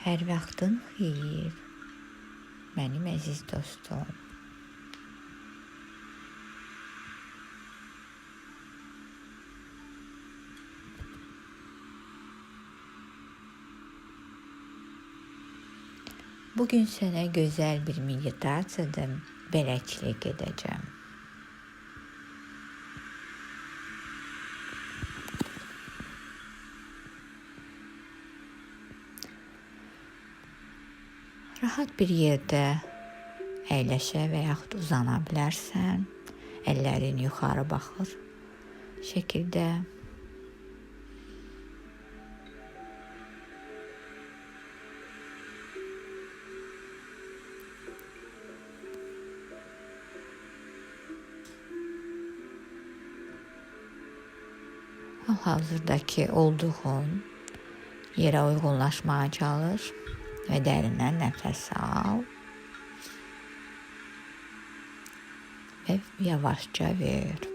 Hər vaxtın xeyir, mənim əziz dostum. Bugün sənə gözəl bir meditasiyada beləçilik edəcəm. Rahat bir yerdə əyləşə və yaxud uzana bilərsən. Əllərin yuxarı baxır şəkildə. Hal-hazırdakı olduğun yerə uyğunlaşmağa çalış və dərindən nəfəs al və yavaşca ver.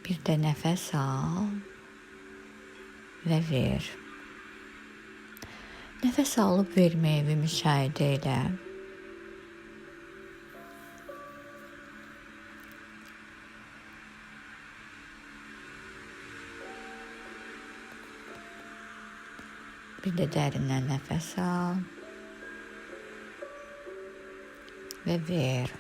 Bir də nəfəs al və ver. Nəfəs alıb verməyi müşahidə elə. Bir də dərindən nəfəs al və ver.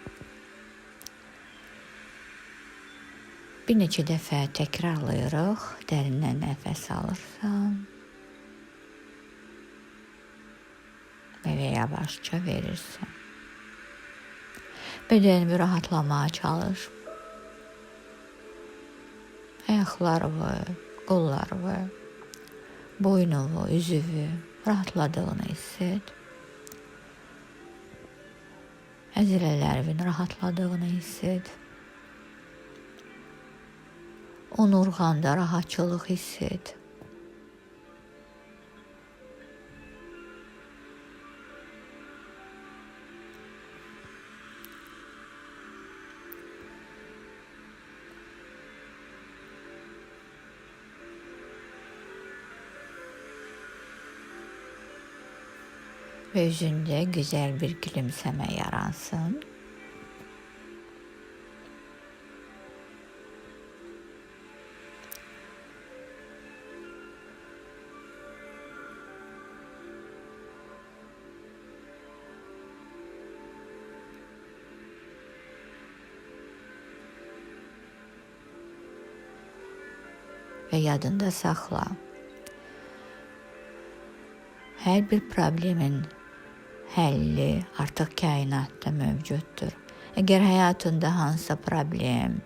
Bir neçə dəfə təkrarlayırıq. Dərindən nəfəs alırsan və yavaşca verirsən. Bədənini rahatlamağa çalış. Ayaqlarını, qollarını, boynunu, üzüvü rahatladığını hiss et. Əzələlərin rahatladığını hiss et. Onurğanda rahatçılıq hiss et. Və üzündə gözəl bir gülümsəmə yaransın. Və yadında saxla. Hər bir problemin həlli artıq kainatda mövcuddur. Əgər həyatında hansısa problem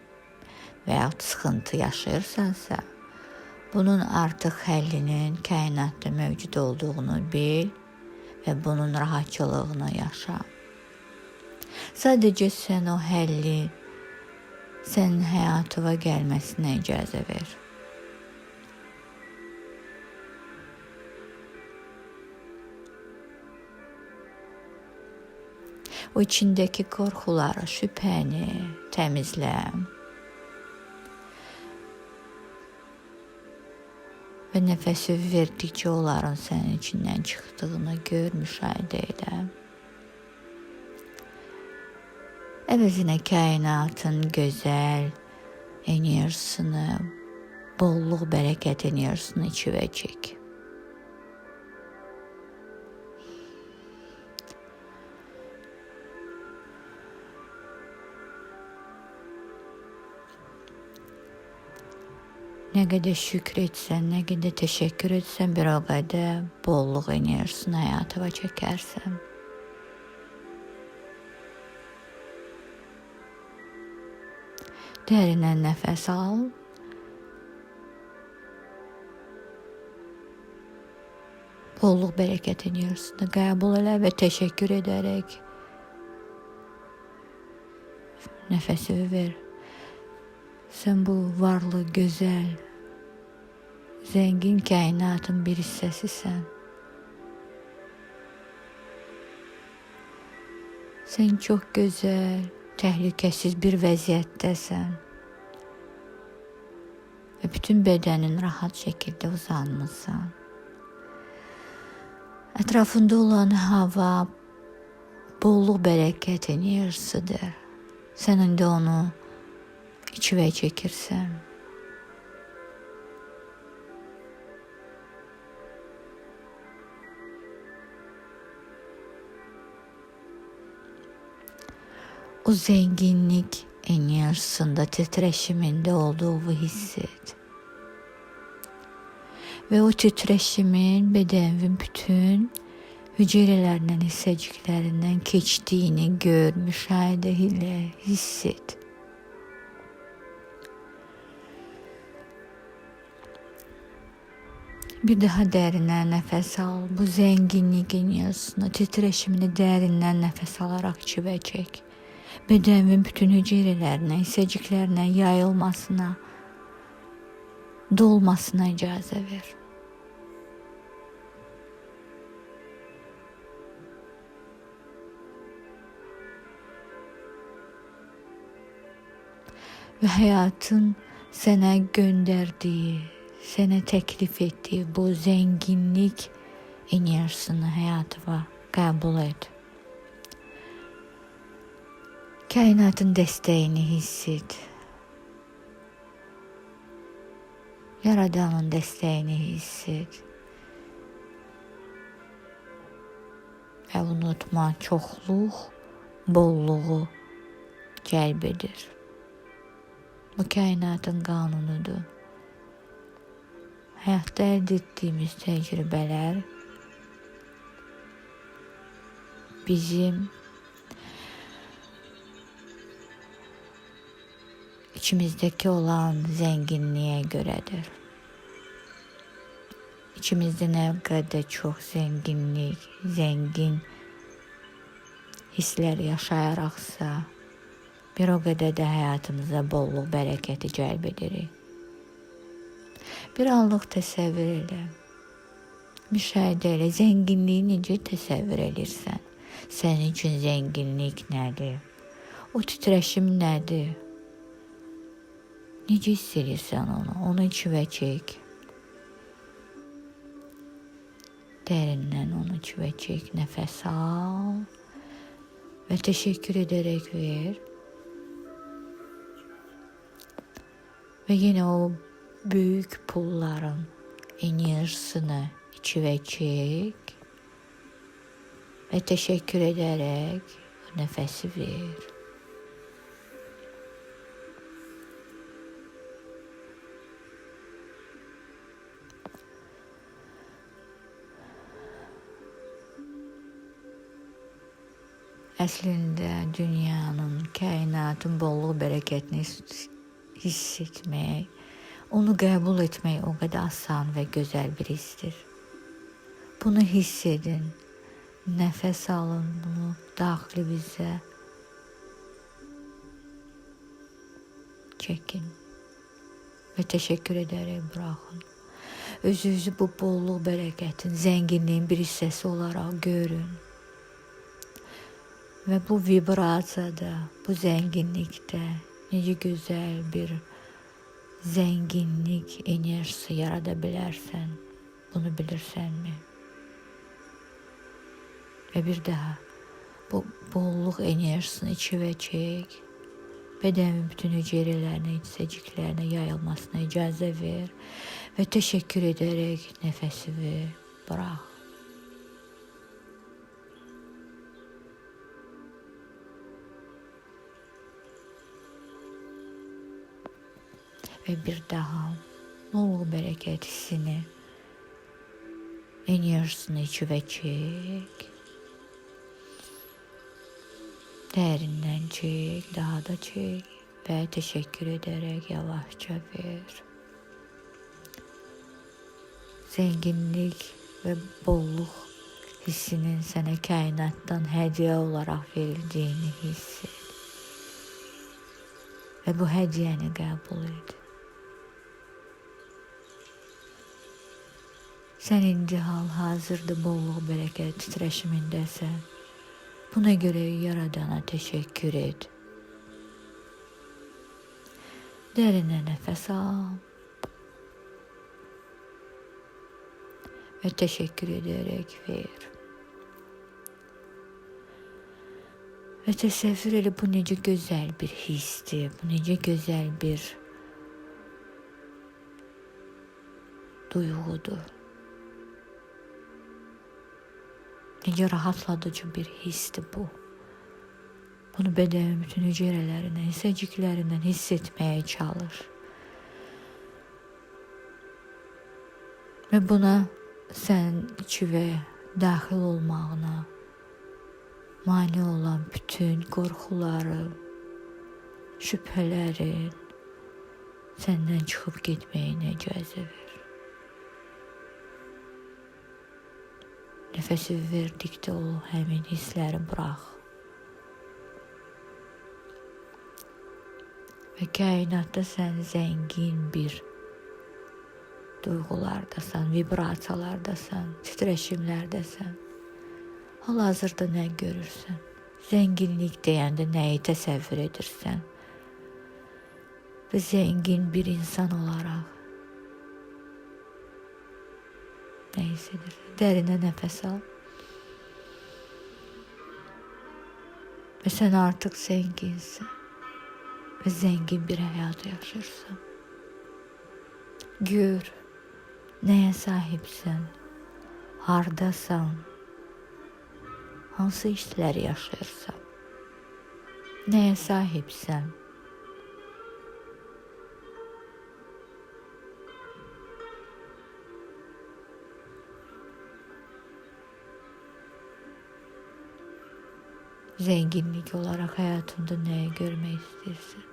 və ya sıxıntı yaşayırsansa, bunun artıq həllinin kainatda mövcud olduğunu bil və bunun rahatçılığını yaşa. Sadəcə sən o həlli sənin həyatına gəlməsinə icazə ver. O içindəki qorxuları, şübhəni təmizlə. Və nəfəsi verdikcə onların sənin içindən çıxdığını gör, müşahidə elə. Əvəzinə kainatın gözəl enerjisini, bollluq, bərəkət enerjisini içi və çək. Nə qədər şükür etsən, nə qədər təşəkkür etsən, bir o qədər bolluq enerjisini həyatına çəkərsən. Dərindən nəfəs al. Bolluq, bərəkət enerjisini qəbul elə və təşəkkür edərək nəfəsi ver. Sən bu varlı, gözəl, zəngin kainatın bir hissəsisən. Sən çox gözəl, təhlükəsiz bir vəziyyətdəsən. ve bütün bedenin rahat şekilde uzanmışsan. Etrafında olan hava bolluk bərəkət enerjisidir. Sən indi onu içivə çəkirsən. O zenginlik enerjisinde, titreşiminde olduğu hisset. Ve o titreşimin bedenin bütün hücrelerinden, hisseciklerinden geçtiğini gör, müşahede ile hisset. Bir daha derinden nefes al. Bu zenginlik enerjisini, titreşimini derinden nefes alarak içivə çək. Bedenin bütün hücrelerine, hisseciklerine yayılmasına, dolmasına icazə ver. Ve hayatın sana gönderdiği, sana teklif ettiği bu zenginlik enerjisini hayatıma kabul et. Kainatın desteğini hisset. Yaradanın desteğini hisset. Ve unutma, çoxluq bolluğu cəlb edir. Bu kainatın qanunudur. Həyatda əldə etdiyimiz təcrübələr bizim içimizdeki olan zenginliğe göredir. İçimizde ne kadar çok zenginlik, zengin hisler yaşayaraksa bir o kadar da hayatımıza bolluk, bereketi cəlb edirik. Bir anlıq təsəvvür elə. Müşahidə elə, zenginliyi necə təsəvvür edirsən? Sənin üçün zenginlik nədir? O titreşim nədir? Necə hiss edirsən onu? Onu içivə çək. Dərindən onu içivə çək. Nəfəs al. Və təşəkkür edərək ver. Və yenə o büyük pulların enerjisini içivə çək. Və təşəkkür edərək o nəfəsi ver. Əslində dünyanın, kainatın bolluk bərəkətini hiss etmək, onu qəbul etmək o qədər asan və gözəl bir hissdir. Bunu hiss edin, nəfəs alın, bunu daxili bizə çəkin və təşəkkür edərək buraxın. Özünüzü bu bolluk bərəkətin, zənginliyin bir hissəsi olaraq görün. Ve bu vibrasiyada, bu zenginlikte necə güzel bir zenginlik enerjisi yarada bilərsən, bunu bilirsən mi? Ve bir daha bu bolluk enerjisini içivə çək, bedenin bütün hücrelerine, hisseciklerine yayılmasına icazə ver ve teşekkür ederek nefesi ver, bırak. Ve bir daha bolluk bereket hissini, enerjisini içivə çək. Derinden çek, daha da çek ve teşekkür ederek yavaşça ver. Zenginlik ve bolluk hissinin sana kainattan hediye olarak verildiğini hisset. Ve bu hediyeni kabul et. Sen indi hal-hazırda bolluk bereket titreşimindesən. Buna göre Yaradana teşekkür et. Derine nefes al ve teşekkür ederek ver. Ve təsəvvür elə bu necə gözəl bir hissdir, bu necə gözəl bir duyğudur. Necə rahatladıcı bir hissdir bu. Bunu bədənin bütün hüceyrələrindən, hissəciklərindən hiss etməyə çalış. Və buna sənin içivə daxil olmağına mane olan bütün qorxuların, şübhələrin səndən çıxıb getməyinə icazə ver. Nəfəsi verdikdə o həmin hissləri burax. Və kainatda sən zəngin bir duyğulardasan, vibrasiyalardasan, titreşimlərdəsən. Hal-hazırda nə görürsən? Zənginlik deyəndə nəyi təsəvvür edirsən? Və zəngin bir insan olaraq nə hiss edirsən? Dərinə nəfəs al. Və sən artıq zənginsən və zəngin bir həyat yaşayırsan. Gör, nəyə sahibsən, hardasan, hansı hissləri yaşayırsan, nəyə sahibsən. Zənginlik olaraq həyatında nəyi görmək istəyirsən?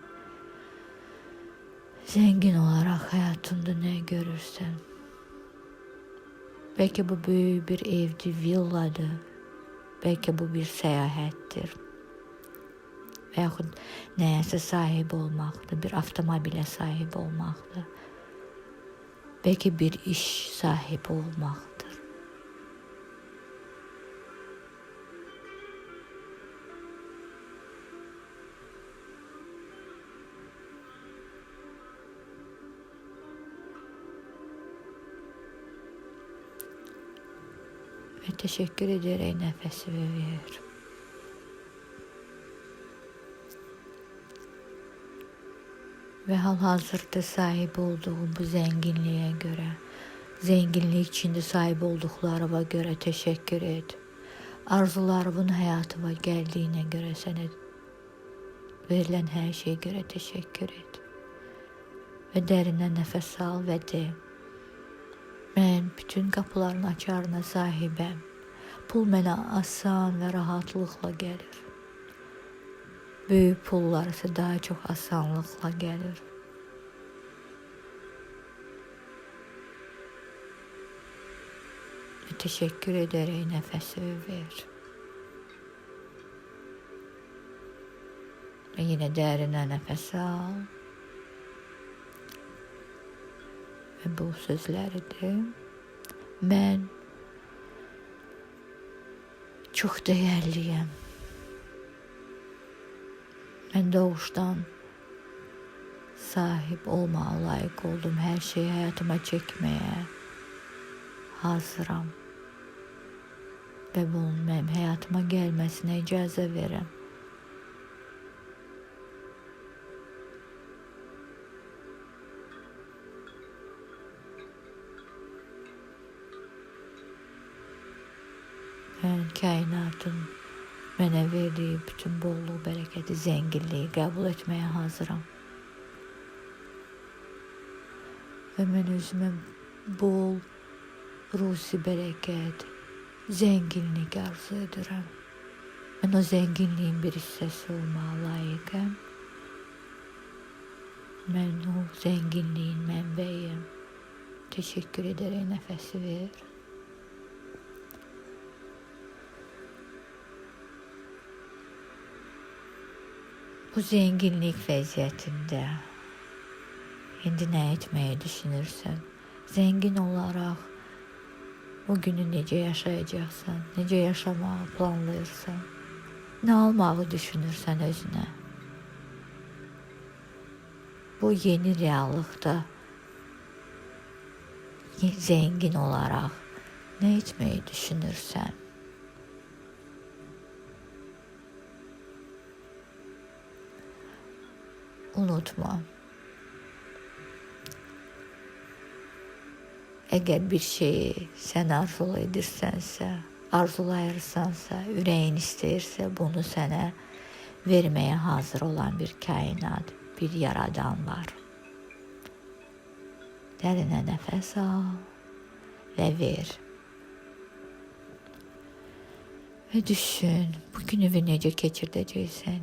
Zəngin olaraq həyatında nə görürsən? Bəlkə bu böyük bir evdir, villadır. Bəlkə bu bir səyahətdir. Və yaxud nəyəsə sahib olmaqdır, bir avtomobilə sahib olmaqdır. Bəlkə bir iş sahibi olmaqdır. Və təşəkkür edərək nəfəsi ver. Və hal-hazırda sahib olduğum bu zənginliyə görə, zənginlik içində sahib olduqlarıma görə təşəkkür et. Arzularımın həyatıma gəldiyinə görə sənə verilən hər şeyə görə təşəkkür et. Və dərindən nəfəs al və de. Mən bütün qapıların açarına sahibəm. Pul mənə asan və rahatlıqla gəlir. Böyük pullar isə daha çox asanlıqla gəlir. Və təşəkkür edərək nəfəsi ver. Və yenə dərinə nəfəs al. Və bu sözləridir. Mən çox dəyərliyəm. Mən doğuşdan sahib olmağa layiq oldum. Hər şeyi həyatıma çəkməyə hazıram. Və bunun mənim həyatıma gəlməsinə icazə verirəm. Mən kainatın mənə verdiyi bütün bolluq, bərəkəti, zənginliyi qəbul etməyə hazıram. Və mən özümə bol ruzi bərəkət, zənginlik arzu edirəm. Mən o zənginliyin bir hissəsi olmağa layiqəm. Mən o zənginliyin mənbəyim. Təşəkkür edərək nəfəsi ver. Bu zənginlik vəziyyətində indi nə etməyi düşünürsən? Zəngin olaraq o günü necə yaşayacaqsan? Necə yaşamağı planlayırsan? Nə almağı düşünürsən özünə? Bu yeni reallıqda zəngin olaraq Ne etmeyi düşünürsen, unutma. Eğer bir şeyi sen arzulayırsansa, yüreğin istəyirsə, bunu sənə vermeye hazır olan bir kainat, bir yaradan var. Dərinə nəfəs al və ver. Ve düşün, bugünü necə keçirdəcəksən?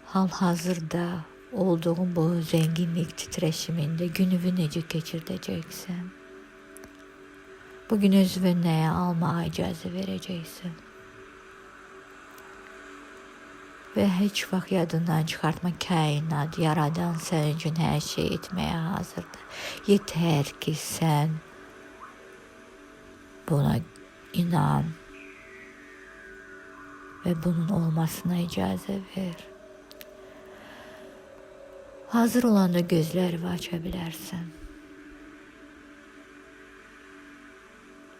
Hal-hazırda olduğun bu zenginlik titreşiminde gününü necə keçirdəcəksən? Bugün özünü nəyə almağa icazə verəcəksən? Ve heç vaxt yadından çıxartma, kainat, yaradan sənin üçün hər şey etməyə hazırdır. Yeter ki sen buna inan ve bunun olmasına icazə ver. Hazır olanda gözlerimi aça bilərsən.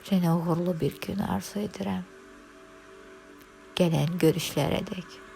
Sənə uğurlu bir gün arzu edirəm. Gələn görüşlərə dək.